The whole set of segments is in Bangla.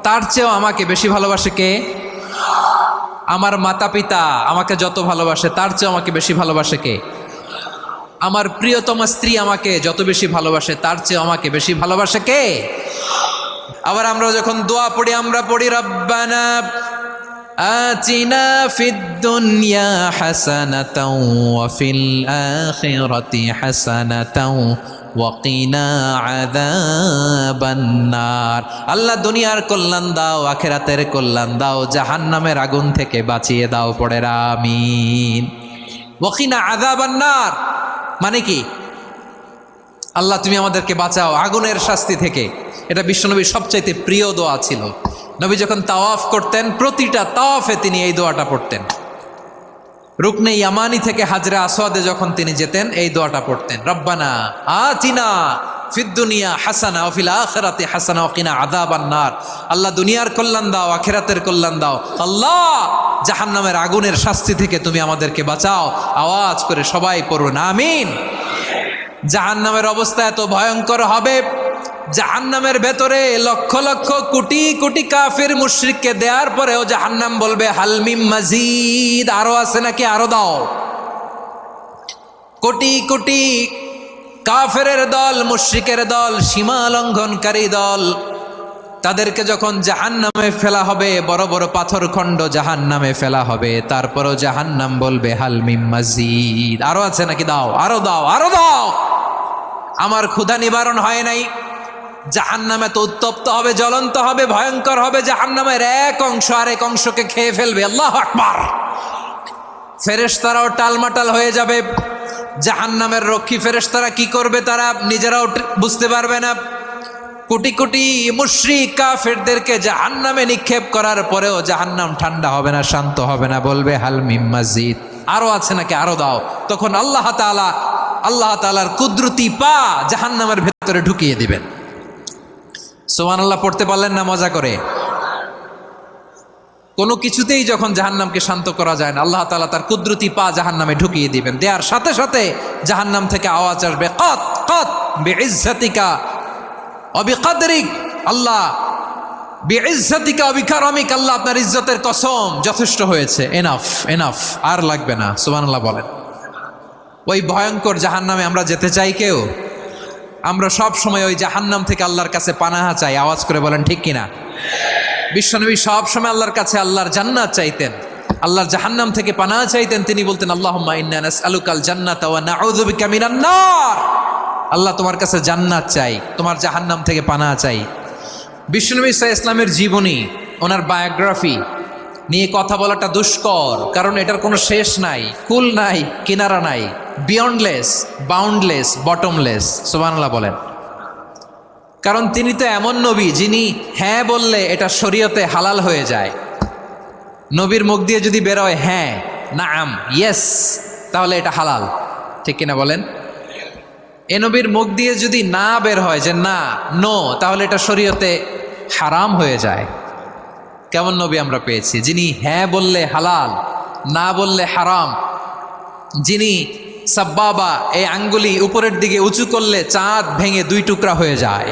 তার চেয়েও আমাকে বেশি ভালোবাসে কে? আমার মাতা পিতা আমাকে যত ভালোবাসে তার চেয়েও আমাকে বেশি ভালোবাসে কে? আমার প্রিয়তমা স্ত্রী আমাকে যত বেশি ভালোবাসে তার চেয়েও আমাকে বেশি ভালোবাসে কে? আবার আমরা যখন দোয়া পড়ি আমরা পড়ি রব্বানা আতিনা ফিদ দুনিয়া হাসানাতাও ওয়া ফিল আখিরাতি হাসানাতাও ওয়া কিনা আযাবান নার। আল্লাহ দুনিয়ার কল্যাণ দাও, আখিরাতের কল্যাণ দাও, জাহান্নামের আগুন থেকে বাঁচিয়ে দাও। পড়ে আমিন। ওয়া কিনা আযাবান নার মানে কি? আল্লাহ তুমি আমাদেরকে বাঁচাও আগুনের শাস্তি থেকে। এটা বিশ্বনবীর সবচাইতে প্রিয় দোয়া ছিল। নবী যখন তাওয়াফ করতেন প্রতিটা তাওয়াফে তিনি এই দোয়াটা পড়তেন। রুকনে ইয়ামানি থেকে হাজরে আসওয়াদে যখন তিনি যেতেন এই দোয়াটা পড়তেন, রব্বানা আতিনা ফিদ দুনিয়া হাসানা ওয়া ফিল আখিরাতি হাসানা ওয়া কিনা আযাবান নার। আল্লাহ দুনিয়ার কল্যাণ দাও, আখিরাতের কল্যাণ দাও। আল্লাহ জাহান্নামের আগুনের শাস্তি থেকে তুমি আমাদেরকে বাঁচাও। আওয়াজ করে সবাই পড়ুন আমিন। জাহান্নামের অবস্থা এত ভয়ঙ্কর হবে, জাহান্নামের ভেতরে লক্ষ লক্ষ কোটি কোটি কাফির মুশরিককে দেওয়ার পরেও জাহান্নাম বলবে হালমিম মাজিদ, আরো আছে নাকি, আরো দাও। কোটি কোটি কাফেরের দল, মুশরিকের দল, সীমা লঙ্ঘনকারী দল, তাদেরকে যখন জাহান্নামে ফেলা হবে, বড় বড় পাথরখণ্ড জাহান্নামে ফেলা হবে, তারপরও জাহান্নাম বলবে হালমিম মাজিদ, আরো আছে নাকি, দাও, আরো দাও, আরো দাও। আমার ক্ষুধা নিবারণ হয় নাই। জাহান্নামে তো উত্তপ্ত হবে, জ্বলন্ত হবে, ভয়ঙ্কর হবে। জাহান্নামের এক অংশ আরেক অংশকে খেয়ে ফেলবে। আল্লাহু আকবার। ফেরেশতারাও টালমাটাল হয়ে যাবে। জাহান্নামের রক্ষী ফেরেশতারা কি করবে তারা নিজেরাও বুঝতে পারবে না। কোটি কোটি মুশরিক কাফেরদেরকে জাহান্নামে নিক্ষেপ করার পরেও জাহান্নাম ঠান্ডা হবে না, শান্ত হবে না, বলবে হাল মিম মাজিদ, আরো আছে নাকি, আরো দাও। তখন আল্লাহ তাআলার কুদরতি পা জাহান্নামের ভেতরে ঢুকিয়ে দিবেন। সুবহানাল্লাহ পড়তে পারলেন না মজা করে? কোনো কিছুতেই যখন জাহান্নামকে শান্ত করা যায় না, আল্লাহ তাআলা তার কুদরতি পা জাহান্নামে ঢুকিয়ে দিবেন। দেওয়ার সাথে সাথে জাহান্নাম থেকে আওয়াজ আসবে, কত কত বিইজ্জাতিকা ওয়া বিকদরিক, আল্লাহ বিইজ্জাতিকা ওয়া বিকারামিক, আল্লাহ আপনার ইজ্জতের কসম, যথেষ্ট হয়েছে, এনাফ এনাফ, আর লাগবে না। সুবহানাল্লাহ বলেন। ওই ভয়ঙ্কর জাহান্নামে আমরা যেতে চাই কেউ? আমরা সব সময় ওই জাহান্নাম থেকে আল্লাহর কাছে পানাহা চাই। আওয়াজ করে বলেন ঠিক কিনা? বিশ্বনবী সব সময় আল্লাহর কাছে আল্লাহর জান্নাত চাইতেন, আল্লাহর জাহান্নাম থেকে পানাহা চাইতেন। তিনি বলতেন আল্লাহুম্মা ইন্না নাসআলুকাল জান্নাতা ওয়া নাউযু বিকা মিনান নার। আল্লাহ তোমার কাছে জান্নাত চাই, তোমার জাহান্নাম থেকে পানাহা চাই। বিশ্বনবী সাল্লাল্লাহু আলাইহি ওয়াসাল্লামের জীবনী, ওনার বায়োগ্রাফি নিয়ে কথা বলাটা দুষ্কর, কারণ এটার কোনো শেষ নাই, কুল নাই, কিনারা নাই, বিয়ন্ডলেস, বাউন্ডলেস, বটমলেস। সুবহানাল্লাহ বলেন। কারণ তিনি তো এমন নবী যিনি হ্যাঁ বললে এটা শরীয়তে হালাল হয়ে যায়। নবীর মুখ দিয়ে যদি বেরোয় হ্যাঁ, নাম, ইয়েস, তাহলে এটা হালাল, ঠিক কিনা বলেন? এ নবীর মুখ দিয়ে যদি না বের হয় যে না, নো, তাহলে এটা শরীয়তে হারাম হয়ে যায়। কেমন নবী আমরা পেয়েছি, যিনি হ্যাঁ বললে হালাল, না বললে হারাম, যিনি সাব্বাবা, এই আঙ্গুলি উপরের দিকে উঁচু করলে চাঁদ ভেঙে দুই টুকরা হয়ে যায়,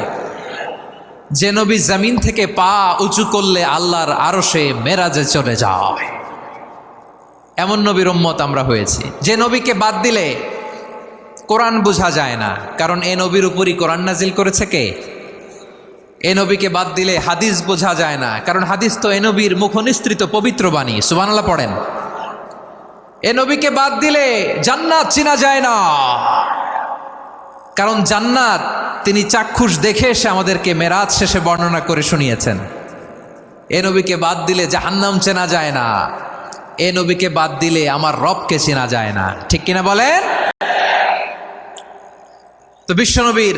যে নবী জমিন থেকে পা উঁচু করলে আল্লাহর আরশে মেরাজে চলে যায়, এমন নবীর উম্মত আমরা হয়েছি। যে নবীকে বাদ দিলে কোরআন বোঝা যায় না, কারণ এ নবীর উপরই কোরআন নাজিল করেছে কে? এ নবীকে বাদ দিলে হাদিস বোঝা যায় না, কারণ হাদিস তো এ নবীর মুখনিসৃত পবিত্র বাণী। সুবহানাল্লাহ পড়েন। এ নবীকে বাদ দিলে জান্নাত চেনা যায় না, কারণ জান্নাত তিনি চাক্ষুষ দেখে এসে আমাদেরকে মেরাজ শেষে বর্ণনা করে শুনিয়েছেন। এ নবীকে বাদ দিলে জাহান্নাম চেনা যায় না, এ নবীকে বাদ দিলে আমার রবকে চেনা যায় না, ঠিক কিনা বলেন? তো বিশ্বনবীর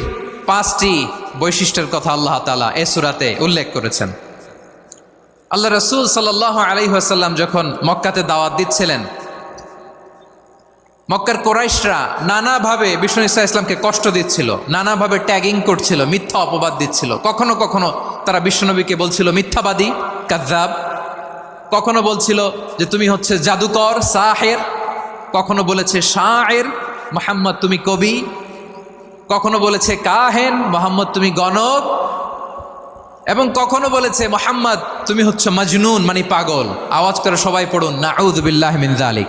5টি বৈশিষ্ট্যের কথা আল্লাহ তাআলা এই সূরাতে উল্লেখ করেছেন। আল্লাহ রাসূল সাল্লাল্লাহু আলাইহি ওয়াসাল্লাম যখন মক্কাতে দাওয়াত দিচ্ছিলেন, মক্কার কুরাইশরা নানাভাবে বিষ্ণু ঈসা ইসলামকে কষ্ট দিচ্ছিল, নানাভাবে ট্যাগিং করছিল, মিথ্যা অপবাদ দিচ্ছিল। কখনো কখনো তারা বিশ্বনবীকে বলছিল মিথ্যাবাদী, কাযযাব। কখনো বলছিল যে তুমি হচ্ছে জাদুকর, সাহের। কখনো বলেছে শায়ের, মুহাম্মদ তুমি কবি। কখনো বলেছে কাহেন, মুহাম্মদ তুমি গণক। এবং কখনো বলেছে মোহাম্মদ তুমি হচ্ছে মাজনুন মানে পাগল। আওয়াজ করে সবাই পড়ুন নাউযু বিল্লাহি মিন যালিক।